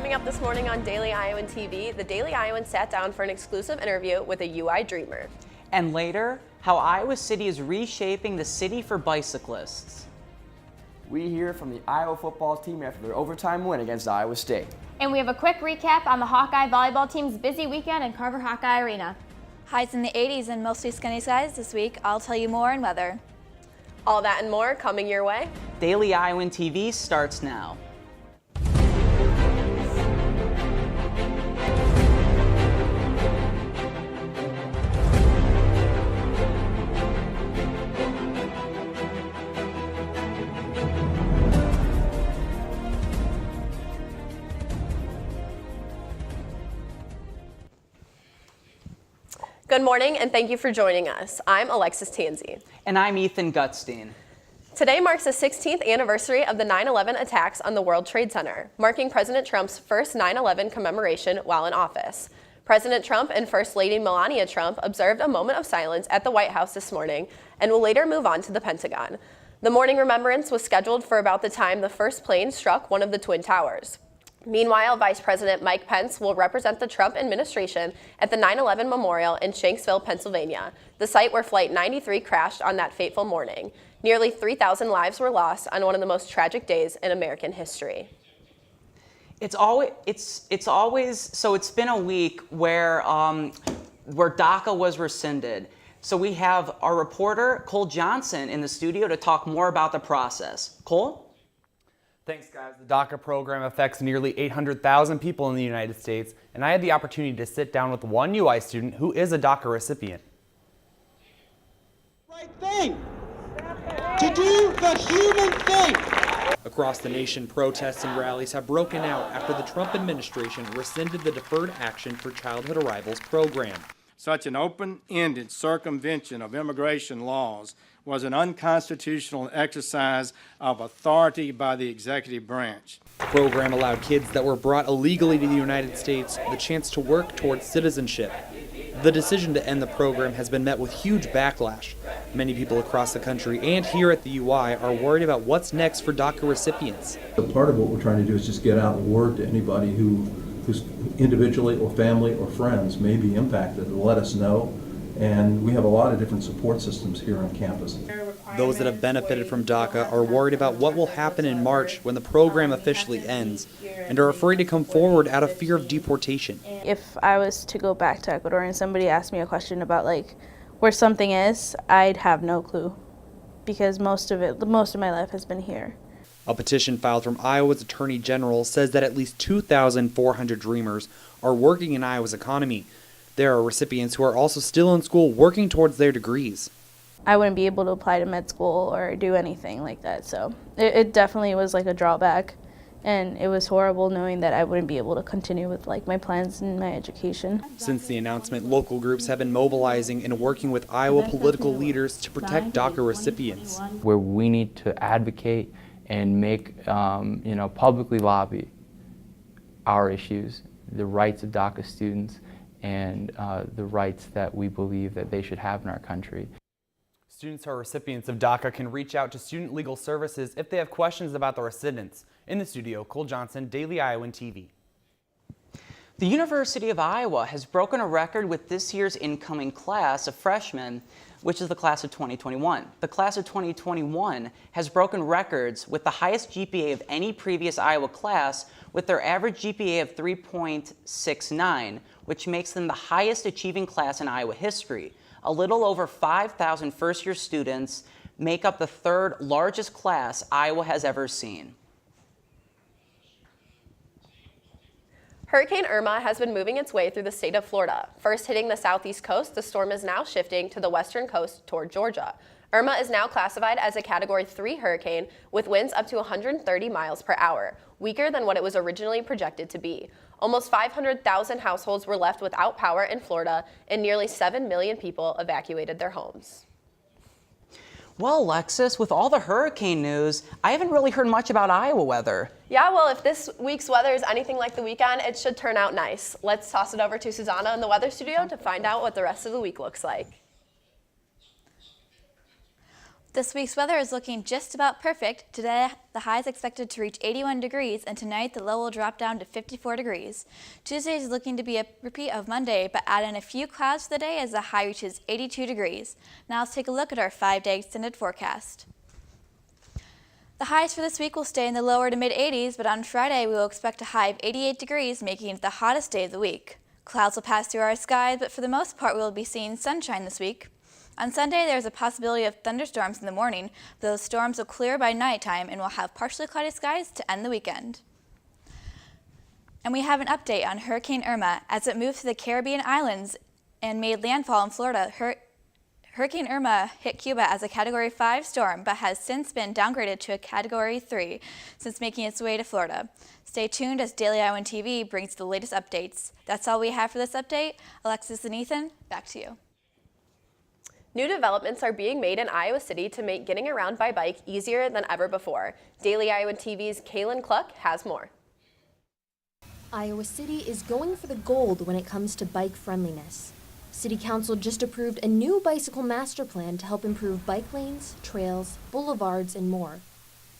Coming up this morning on Daily Iowan TV, the Daily Iowan sat down for an exclusive interview with a UI dreamer. And later, how Iowa City is reshaping the city for bicyclists. We hear from the Iowa football team after their overtime win against Iowa State. And we have a quick recap on the Hawkeye volleyball team's busy weekend in Carver Hawkeye Arena. Highs in the 80s and mostly sunny skies this week. I'll tell you more in weather. All that and more coming your way. Daily Iowan TV starts now. Good morning and thank you for joining us. I'm Alexis Tansey. And I'm Ethan Gutstein. Today marks the 16th anniversary of the 9/11 attacks on the World Trade Center, marking President Trump's first 9/11 commemoration while in office. President Trump and First Lady Melania Trump observed a moment of silence at the White House this morning and will later move on to the Pentagon. The morning remembrance was scheduled for about the time the first plane struck one of the Twin Towers. Meanwhile, Vice President Mike Pence will represent the Trump administration at the 9/11 Memorial in Shanksville, Pennsylvania, the site where Flight 93 crashed on that fateful morning. Nearly 3,000 lives were lost on one of the most tragic days in American history. It's been a week where DACA was rescinded. So we have our reporter Cole Johnson in the studio to talk more about the process. Cole? Thanks, guys. The DACA program affects nearly 800,000 people in the United States, and I had the opportunity to sit down with one UI student who is a DACA recipient. Right thing. To do the human thing. Across the nation, protests and rallies have broken out after the Trump administration rescinded the Deferred Action for Childhood Arrivals program. Such an open-ended circumvention of immigration laws was an unconstitutional exercise of authority by the executive branch. The program allowed kids that were brought illegally to the United States the chance to work towards citizenship. The decision to end the program has been met with huge backlash. Many people across the country and here at the UI are worried about what's next for DACA recipients. Part of what we're trying to do is just get out word to anybody who's individually or family or friends may be impacted, and let us know. And we have a lot of different support systems here on campus. Those that have benefited from DACA are worried about what will happen in March when the program officially ends, and are afraid to come forward out of fear of deportation. If I was to go back to Ecuador and somebody asked me a question about where something is, I'd have no clue, because most of my life has been here. A petition filed from Iowa's Attorney General says that at least 2,400 Dreamers are working in Iowa's economy. There are recipients who are also still in school working towards their degrees. I wouldn't be able to apply to med school or do anything like that, so it definitely was like a drawback, and it was horrible knowing that I wouldn't be able to continue with my plans and my education. Since the announcement, local groups have been mobilizing and working with Iowa political leaders to protect DACA recipients. Where we need to advocate and make, publicly lobby our issues, the rights of DACA students, and the rights that we believe that they should have in our country. Students who are recipients of DACA can reach out to Student Legal Services if they have questions about the rescindants. In the studio, Cole Johnson, Daily Iowan TV. The University of Iowa has broken a record with this year's incoming class of freshmen, which is the class of 2021. The class of 2021 has broken records with the highest GPA of any previous Iowa class, with their average GPA of 3.69, which makes them the highest achieving class in Iowa history. A little over 5,000 first-year students make up the third largest class Iowa has ever seen. Hurricane Irma has been moving its way through the state of Florida. First hitting the southeast coast, the storm is now shifting to the western coast toward Georgia. Irma is now classified as a Category 3 hurricane with winds up to 130 miles per hour, weaker than what it was originally projected to be. Almost 500,000 households were left without power in Florida, and nearly 7 million people evacuated their homes. Well, Alexis, with all the hurricane news, I haven't really heard much about Iowa weather. Yeah, well, if this week's weather is anything like the weekend, it should turn out nice. Let's toss it over to Susanna in the weather studio to find out what the rest of the week looks like. This week's weather is looking just about perfect. Today, the high is expected to reach 81 degrees, and tonight the low will drop down to 54 degrees. Tuesday is looking to be a repeat of Monday, but add in a few clouds for the day as the high reaches 82 degrees. Now let's take a look at our 5-day extended forecast. The highs for this week will stay in the lower to mid-80s, but on Friday we will expect a high of 88 degrees, making it the hottest day of the week. Clouds will pass through our skies, but for the most part we will be seeing sunshine this week. On Sunday, there is a possibility of thunderstorms in the morning, but those storms will clear by nighttime and we'll have partially cloudy skies to end the weekend. And we have an update on Hurricane Irma. As it moved to the Caribbean islands and made landfall in Florida, Hurricane Irma hit Cuba as a Category 5 storm, but has since been downgraded to a Category 3 since making its way to Florida. Stay tuned as Daily Iowan TV brings the latest updates. That's all we have for this update. Alexis and Ethan, back to you. New developments are being made in Iowa City to make getting around by bike easier than ever before. Daily Iowa TV's Kaylin Cluck has more. Iowa City is going for the gold when it comes to bike friendliness. City Council just approved a new bicycle master plan to help improve bike lanes, trails, boulevards, and more.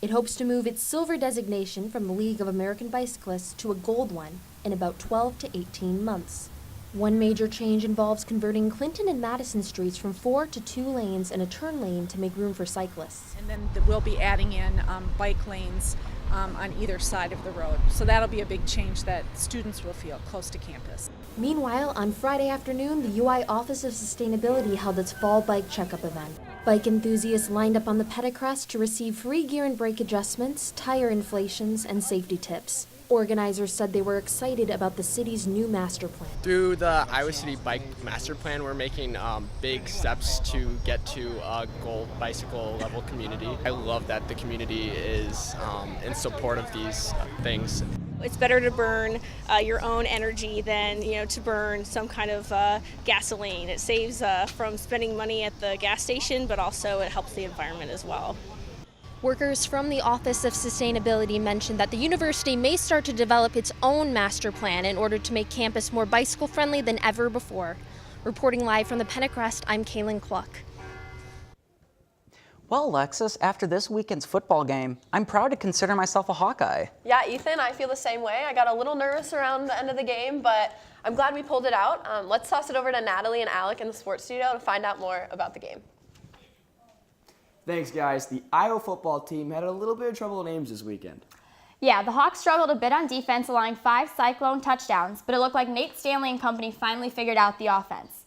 It hopes to move its silver designation from the League of American Bicyclists to a gold one in about 12 to 18 months. One major change involves converting Clinton and Madison streets from 4 to 2 lanes and a turn lane to make room for cyclists. And then we'll be adding in bike lanes on either side of the road. So that'll be a big change that students will feel close to campus. Meanwhile, on Friday afternoon, the UI Office of Sustainability held its fall bike checkup event. Bike enthusiasts lined up on the pedicrest to receive free gear and brake adjustments, tire inflations, and safety tips. Organizers said they were excited about the city's new master plan. Through the Iowa City Bike Master Plan, we're making big steps to get to a gold bicycle level community. I love that the community is in support of these things. It's better to burn your own energy than to burn some kind of gasoline. It saves from spending money at the gas station, but also it helps the environment as well. Workers from the Office of Sustainability mentioned that the university may start to develop its own master plan in order to make campus more bicycle-friendly than ever before. Reporting live from the Pentecost, I'm Kaylin Cluck. Well, Alexis, after this weekend's football game, I'm proud to consider myself a Hawkeye. Yeah, Ethan, I feel the same way. I got a little nervous around the end of the game, but I'm glad we pulled it out. Let's toss it over to Natalie and Alec in the sports studio to find out more about the game. Thanks, guys. The Iowa football team had a little bit of trouble with names this weekend. Yeah, the Hawks struggled a bit on defense, allowing 5 Cyclone touchdowns, but it looked like Nate Stanley and company finally figured out the offense.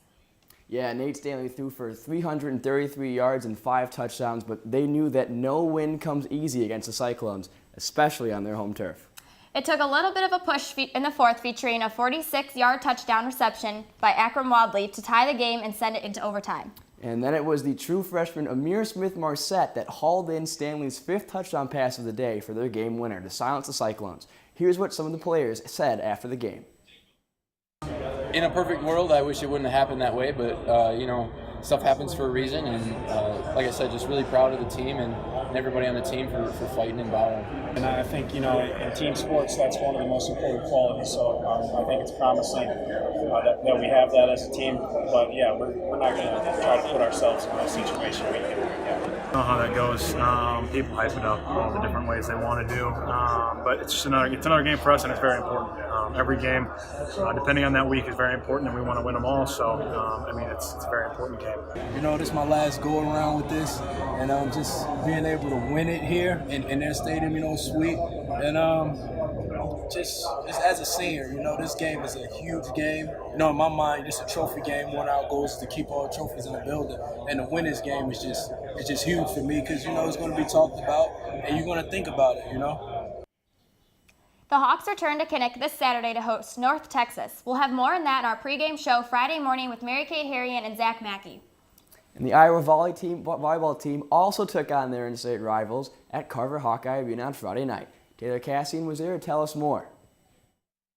Yeah, Nate Stanley threw for 333 yards and 5 touchdowns, but they knew that no win comes easy against the Cyclones, especially on their home turf. It took a little bit of a push in the fourth, featuring a 46-yard touchdown reception by Akram Wadley to tie the game and send it into overtime. And then it was the true freshman Amir Smith-Marset that hauled in Stanley's 5th touchdown pass of the day for their game winner to silence the Cyclones. Here's what some of the players said after the game. In a perfect world, I wish it wouldn't have happened that way, but stuff happens for a reason, and like I said, just really proud of the team and everybody on the team for fighting and battling. And I think, in team sports, that's one of the most important qualities, so I think it's promising that we have that as a team, but yeah, we're not going to try to put ourselves in a situation we can. I know how that goes. People hype it up all the different ways they want to do, but it's another game for us, and it's very important. Every game, depending on that week, is very important, and we want to win them all. So, it's a very important game. This is my last go around with this, and just being able to win it here in their stadium, is sweet. And just as a senior, this game is a huge game. In my mind, it's a trophy game. One of our goals is to keep all the trophies in the building, and to win this game is just huge for me because it's going to be talked about, and you're going to think about it. The Hawks return to Kinnick this Saturday to host North Texas. We'll have more on that in our pregame show Friday morning with Mary Kate Harrian and Zach Mackey. And the Iowa volleyball team also took on their in-state rivals at Carver Hawkeye Arena on Friday night. Taylor Cassian was there to tell us more.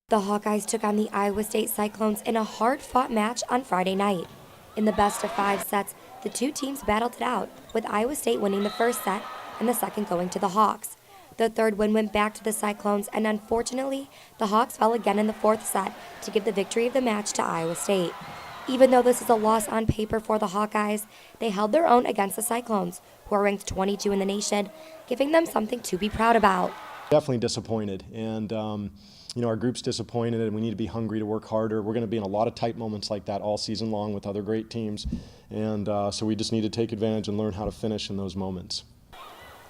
The Hawkeyes took on the Iowa State Cyclones in a hard-fought match on Friday night. In the best-of-5 sets, the two teams battled it out, with Iowa State winning the first set and the second going to the Hawks. The third win went back to the Cyclones, and unfortunately, the Hawks fell again in the fourth set to give the victory of the match to Iowa State. Even though this is a loss on paper for the Hawkeyes, they held their own against the Cyclones, who are ranked 22 in the nation, giving them something to be proud about. Definitely disappointed, and our group's disappointed, and we need to be hungry to work harder. We're going to be in a lot of tight moments like that all season long with other great teams, and so we just need to take advantage and learn how to finish in those moments.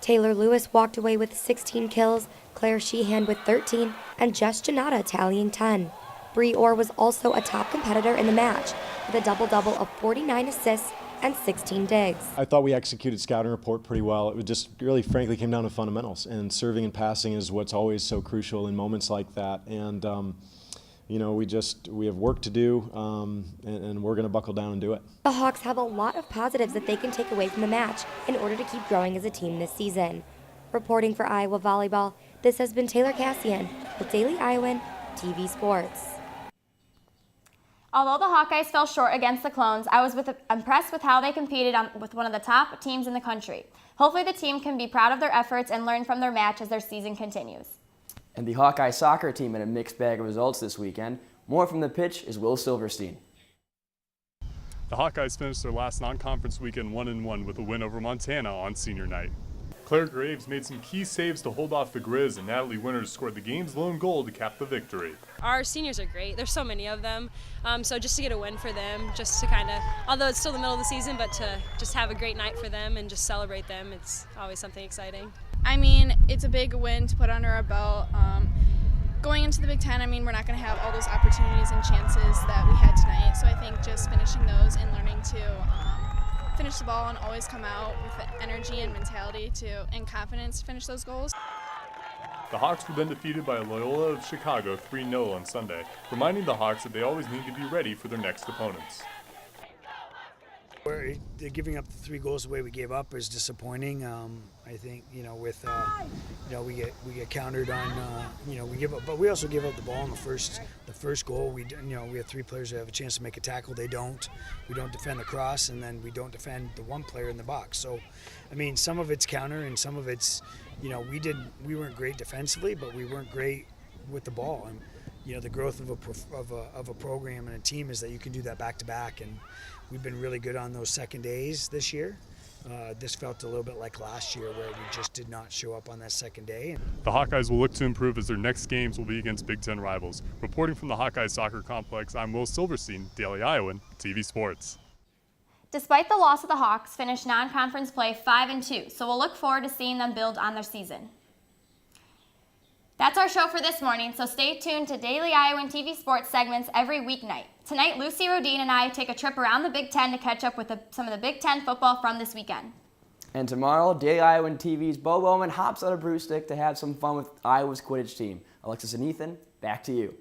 Taylor Lewis walked away with 16 kills, Claire Sheehan with 13, and Jess Janata tallying 10. Bree Orr was also a top competitor in the match, with a double-double of 49 assists and 16 digs. I thought we executed scouting report pretty well. It just really, frankly, came down to fundamentals, and serving and passing is what's always so crucial in moments like that. And we have work to do, and we're going to buckle down and do it. The Hawks have a lot of positives that they can take away from the match in order to keep growing as a team this season. Reporting for Iowa Volleyball, this has been Taylor Cassian with Daily Iowan TV Sports. Although the Hawkeyes fell short against the Clones, I was impressed with how they competed with one of the top teams in the country. Hopefully the team can be proud of their efforts and learn from their match as their season continues. And the Hawkeye soccer team had a mixed bag of results this weekend. More from the pitch is Will Silverstein. The Hawkeyes finished their last non-conference weekend 1-1 with a win over Montana on senior night. Claire Graves made some key saves to hold off the Grizz, and Natalie Winters scored the game's lone goal to cap the victory. Our seniors are great. There's so many of them. So just to get a win for them, just to kind of, although it's still the middle of the season, but to just have a great night for them and just celebrate them, it's always something exciting. I mean, it's a big win to put under our belt. Going into the Big Ten, I mean, we're not going to have all those opportunities and chances that we had tonight. So I think just finishing those and learning to finish the ball and always come out with the energy and mentality and confidence to finish those goals. The Hawks were then defeated by Loyola of Chicago 3-0 on Sunday, reminding the Hawks that they always need to be ready for their next opponents. They're giving up the 3 goals the way we gave up is disappointing. I think we get countered on we give up, but we also give up the ball in the first goal. We have 3 players that have a chance to make a tackle. They don't. We don't defend the cross, and then we don't defend the 1 player in the box. So, I mean, some of it's counter, and some of it's we weren't great defensively, but we weren't great with the ball. And the growth of a program and a team is that you can do that back to back, and we've been really good on those second days this year. This felt a little bit like last year where we just did not show up on that second day. The Hawkeyes will look to improve as their next games will be against Big Ten rivals. Reporting from the Hawkeye Soccer Complex, I'm Will Silverstein, Daily Iowan, TV Sports. Despite the loss of the Hawks, finished non-conference play 5-2, so we'll look forward to seeing them build on their season. That's our show for this morning, so stay tuned to Daily Iowan TV Sports segments every weeknight. Tonight, Lucy Rodine and I take a trip around the Big Ten to catch up with some of the Big Ten football from this weekend. And tomorrow, Daily Iowan TV's Bo Bowman hops on a brew stick to have some fun with Iowa's Quidditch team. Alexis and Ethan, back to you.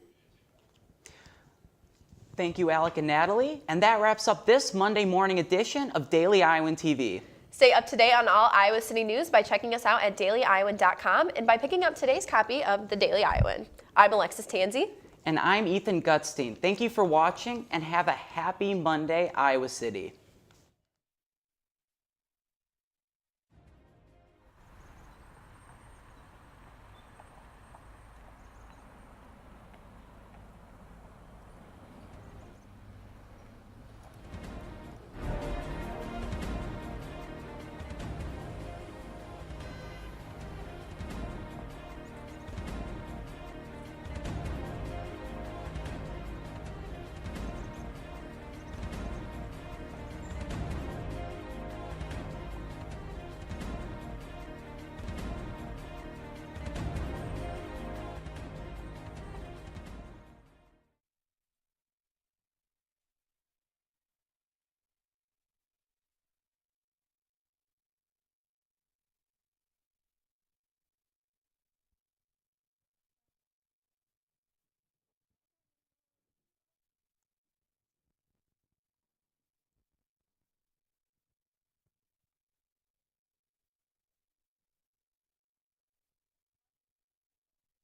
Thank you, Alec and Natalie. And that wraps up this Monday morning edition of Daily Iowan TV. Stay up to date on all Iowa City news by checking us out at dailyiowan.com and by picking up today's copy of the Daily Iowan. I'm Alexis Tansey. And I'm Ethan Gutstein. Thank you for watching and have a happy Monday, Iowa City.